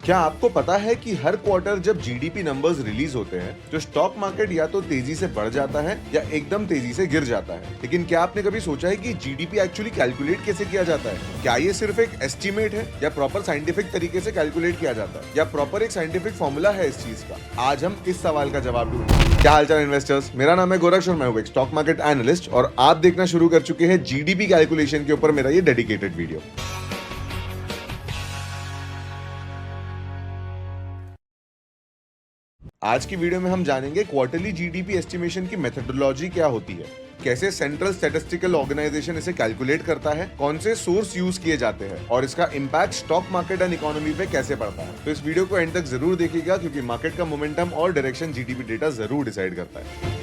क्या आपको पता है कि हर क्वार्टर जब जीडीपी नंबर्स रिलीज होते हैं तो स्टॉक मार्केट या तो तेजी से बढ़ जाता है या एकदम तेजी से गिर जाता है। लेकिन क्या आपने कभी सोचा है कि जीडीपी एक्चुअली कैलकुलेट कैसे किया जाता है? क्या ये सिर्फ एक एस्टिमेट है या प्रॉपर साइंटिफिक तरीके से कैलकुलेट किया जाता है या प्रॉपर एक साइंटिफिक फॉर्मूला है इस चीज का? आज हम इस सवाल का जवाब ढूंढेंगे। क्या हालचाल इन्वेस्टर्स, मेरा नाम है गोरक्ष और मैं हूं एक स्टॉक मार्केट एनालिस्ट और आप देखना शुरू कर चुके हैं जीडीपी कैलकुलेशन के ऊपर मेरा ये डेडिकेटेड वीडियो। आज की वीडियो में हम जानेंगे क्वार्टरली जीडीपी एस्टिमेशन की मेथोडोलॉजी क्या होती है, कैसे सेंट्रल स्टैटिस्टिकल ऑर्गेनाइजेशन इसे कैलकुलेट करता है, कौन से सोर्स यूज किए जाते हैं और इसका impact stock market and economy पे कैसे पड़ता है। तो इस वीडियो को एंड तक जरूर देखिएगा क्योंकि मार्केट का मोमेंटम और डायरेक्शन जीडीपी डेटा जरूर डिसाइड करता है।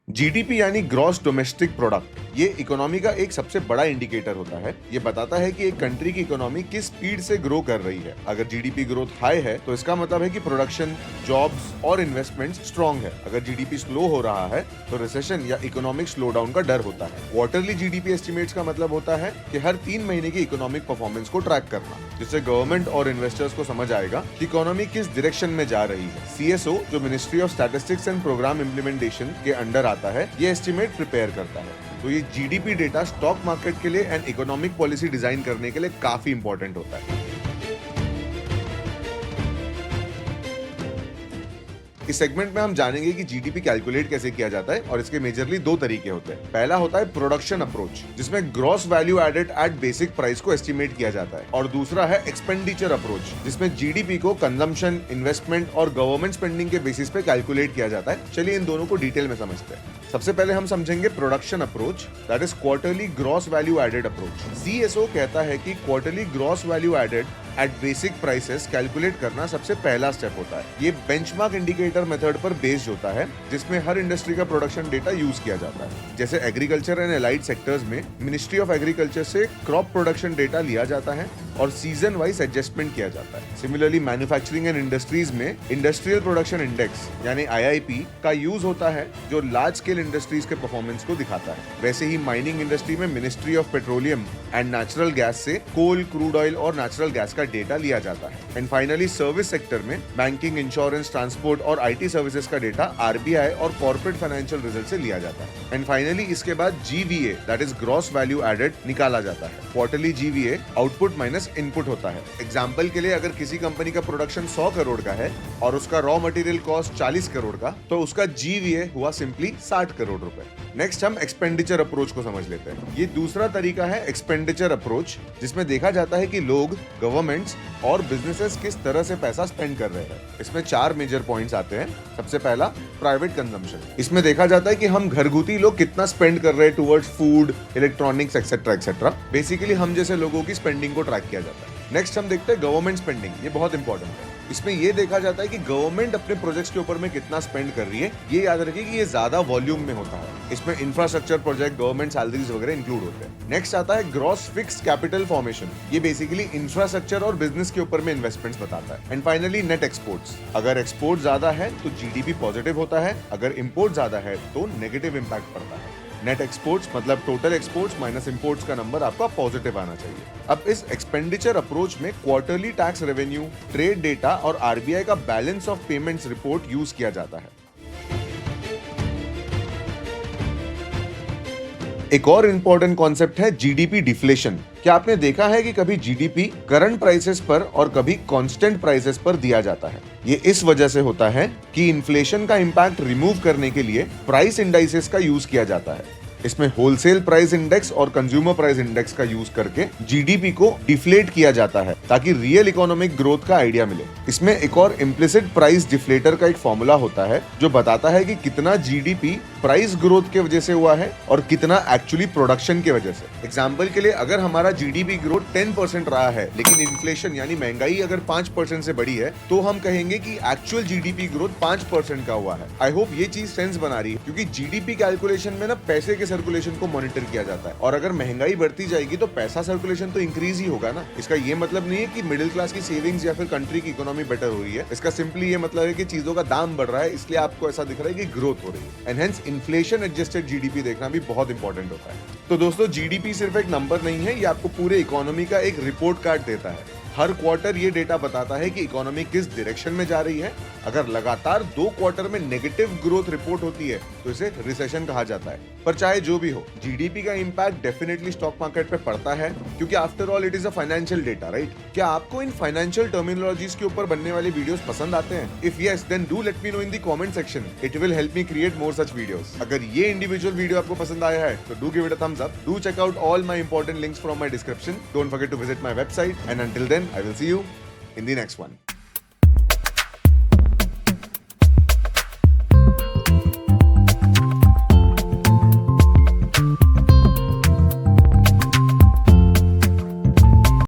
जीडीपी यानी ग्रॉस डोमेस्टिक प्रोडक्ट, ये इकोनॉमी का एक सबसे बड़ा इंडिकेटर होता है। ये बताता है कि एक कंट्री की इकोनॉमी किस स्पीड से ग्रो कर रही है। अगर जीडीपी ग्रोथ हाई है तो इसका मतलब है कि प्रोडक्शन, जॉब्स और इन्वेस्टमेंट्स स्ट्रांग है। अगर जीडीपी स्लो हो रहा है तो रिसेशन या इकोनॉमिक स्लोडाउन का डर होता है। क्वार्टरली जीडीपी एस्टिमेट्स का मतलब होता है कि हर 3 महीने की इकोनॉमिक परफॉर्मेंस को ट्रैक करना, जिससे गवर्नमेंट और इन्वेस्टर्स को समझ आएगा कि इकोनॉमी किस डायरेक्शन में जा रही है। सीएसओ, जो ministry of statistics and programme implementation के अंडर आता है, ये एस्टिमेट प्रिपेयर करता है। तो ये जीडीपी डेटा स्टॉक मार्केट के लिए एंड इकोनॉमिक पॉलिसी डिजाइन करने के लिए काफी इंपॉर्टेंट होता है। इस सेगमेंट में हम जानेंगे कि जीडीपी कैलकुलेट कैसे किया जाता है और इसके मेजरली 2 तरीके होते हैं। पहला होता है प्रोडक्शन अप्रोच, जिसमें gross value added at basic price को एस्टिमेट किया जाता है, और दूसरा है एक्सपेंडिचर अप्रोच, जिसमें जीडीपी को कंजम्पशन, इन्वेस्टमेंट और गवर्नमेंट स्पेंडिंग के बेसिस पे कैलकुलेट किया जाता है। चलिए इन दोनों को डिटेल में समझते हैं। सबसे पहले हम समझेंगे production approach, that is quarterly gross value added approach. CSO कहता है कि quarterly gross value added at basic prices calculate करना सबसे पहला स्टेप होता है। ये बेंचमार्क इंडिकेटर मेथड पर बेस्ड होता है, जिसमें हर इंडस्ट्री का प्रोडक्शन डेटा यूज किया जाता है। जैसे एग्रीकल्चर एंड एलाइड सेक्टर्स में मिनिस्ट्री ऑफ एग्रीकल्चर से क्रॉप प्रोडक्शन डेटा लिया जाता है और सीजन वाइज एडजस्टमेंट किया जाता है। सिमिलरली मैन्युफैक्चरिंग एंड इंडस्ट्रीज में इंडस्ट्रियल प्रोडक्शन इंडेक्स यानी आईआईपी का यूज होता है, जो लार्ज स्केल इंडस्ट्रीज के परफॉर्मेंस को दिखाता है। वैसे ही माइनिंग इंडस्ट्री में ministry of petroleum and natural gas से कोल, क्रूड ऑयल और नेचुरल गैस का डेटा लिया जाता है। एंड फाइनली सर्विस सेक्टर में बैंकिंग, इंश्योरेंस, ट्रांसपोर्ट और आईटी सर्विसेज का डेटा आरबीआई और कॉर्पोरेट फाइनेंशियल रिजल्ट से लिया जाता है। एंड फाइनली इसके बाद GVA, that is gross value added, निकाला जाता है। Quarterly GVA output minus input होता है। एग्जाम्पल के लिए अगर किसी कंपनी का प्रोडक्शन 100 करोड़ का है और उसका रॉ मटेरियल कॉस्ट 40 करोड़ का, तो उसका जीवीए हुआ सिंपली 60 करोड़ रुपए। नेक्स्ट हम एक्सपेंडिचर अप्रोच को समझ लेते हैं। ये दूसरा तरीका है एक्सपेंडिचर अप्रोच, जिसमें देखा जाता है कि लोग, गवर्नमेंट्स और बिजनेसेस किस तरह से पैसा स्पेंड कर रहे हैं। इसमें 4 मेजर पॉइंट्स आते हैं। सबसे पहला प्राइवेट कंजम्पशन। इसमें देखा जाता है कि हम घरगुती लोग कितना स्पेंड कर रहे हैं towards food, electronics etcetera etcetera. Basically हम जैसे लोगों की स्पेंडिंग को ट्रैक किया जाता है। नेक्स्ट हम देखते हैं गवर्नमेंट स्पेंडिंग। ये बहुत इंपॉर्टेंट है। इसमें ये देखा जाता है कि गवर्नमेंट अपने प्रोजेक्ट्स के ऊपर में कितना स्पेंड कर रही है। ये याद रखिए कि ये ज्यादा वॉल्यूम में होता है। इसमें इंफ्रास्ट्रक्चर प्रोजेक्ट, गवर्नमेंट सैलरीज वगैरह इंक्लूड होते हैं। नेक्स्ट आता है ग्रॉस फिक्स्ड कैपिटल फॉर्मेशन। ये बेसिकली इंफ्रास्ट्रक्चर और बिजनेस के ऊपर में इन्वेस्टमेंट्स बताता है। And finally net exports. अगर एक्सपोर्ट ज्यादा है तो जीडीपी पॉजिटिव होता है, अगर इंपोर्ट ज्यादा है तो नेगेटिव इंपैक्ट पड़ता है। नेट एक्सपोर्ट्स मतलब टोटल एक्सपोर्ट्स माइनस इंपोर्ट्स का नंबर आपका पॉजिटिव आना चाहिए। अब इस एक्सपेंडिचर अप्रोच में quarterly tax revenue, trade data और आरबीआई का balance of payments report use किया जाता है। एक और इंपॉर्टेंट कॉन्सेप्ट है जीडीपी डिफ्लेशन। क्या आपने देखा है कि कभी जीडीपी करंट प्राइसेस पर और कभी कांस्टेंट प्राइसेस पर दिया जाता है? ये इस वजह से होता है कि इन्फ्लेशन का इंपैक्ट रिमूव करने के लिए प्राइस इंडाइसेस का यूज किया जाता है। इसमें होलसेल प्राइस इंडेक्स और कंज्यूमर प्राइस इंडेक्स का यूज करके जीडीपी को डिफ्लेट किया जाता है ताकि रियल इकोनॉमिक ग्रोथ का आइडिया मिले। इसमें एक और इम्प्लिसिट प्राइस डिफ्लेटर का एक फॉर्मूला होता है जो बताता है कि कितना जीडीपी प्राइस ग्रोथ के वजह से हुआ है और कितना एक्चुअली प्रोडक्शन के वजह से। एग्जाम्पल के लिए अगर हमारा जीडीपी ग्रोथ 10% रहा है लेकिन इन्फ्लेशन यानी महंगाई अगर 5% से बढ़ी है, तो हम कहेंगे कि एक्चुअल जीडीपी ग्रोथ 5% का हुआ है। आई होप ये चीज सेंस बना रही है, क्योंकि जीडीपी कैलकुलेशन में ना पैसे के सर्कुलेशन को मॉनिटर किया जाता है। और अगर महंगाई बढ़ती जाएगी तो पैसा सर्कुलेशन तो इंक्रीज ही होगा ना। इसका ये मतलब नहीं है कि मिडिल क्लास की सेविंग्स या फिर कंट्री की इकोनॉमी बेटर हो रही है। इसका सिंपली ये मतलब है कि चीजों का दाम बढ़ रहा है, इसलिए आपको ऐसा दिख रहा है कि ग्रोथ हो रही है। And hence inflation adjusted GDP देखना भी बहुत इंपॉर्टेंट होता है। तो दोस्तों, जीडीपी सिर्फ एक नंबर नहीं है, ये आपको पूरे इकोनॉमी का एक रिपोर्ट कार्ड देता है। हर क्वार्टर ये डेटा बताता है कि इकोनॉमी किस डायरेक्शन में जा रही है। अगर लगातार 2 क्वार्टर में नेगेटिव ग्रोथ रिपोर्ट होती है तो इसे रिसेशन कहा जाता है। पर चाहे जो भी हो, जीडीपी का इंपैक्ट डेफिनेटली स्टॉक मार्केट पे पड़ता है, क्योंकि after all it is a financial data, right? क्या आपको इन फाइनेंशियल टर्मिनोलॉजीज के ऊपर बनने वाले वीडियोस पसंद आते हैं? If yes, then do let me know in the comment section. It will help me create more such videos. अगर ये इंडिविजुअल वीडियो आपको पसंद आया है तो do give it a thumbs up. Do check out all my important links from my description. Don't forget to visit my website, and until then I will see you in the next one.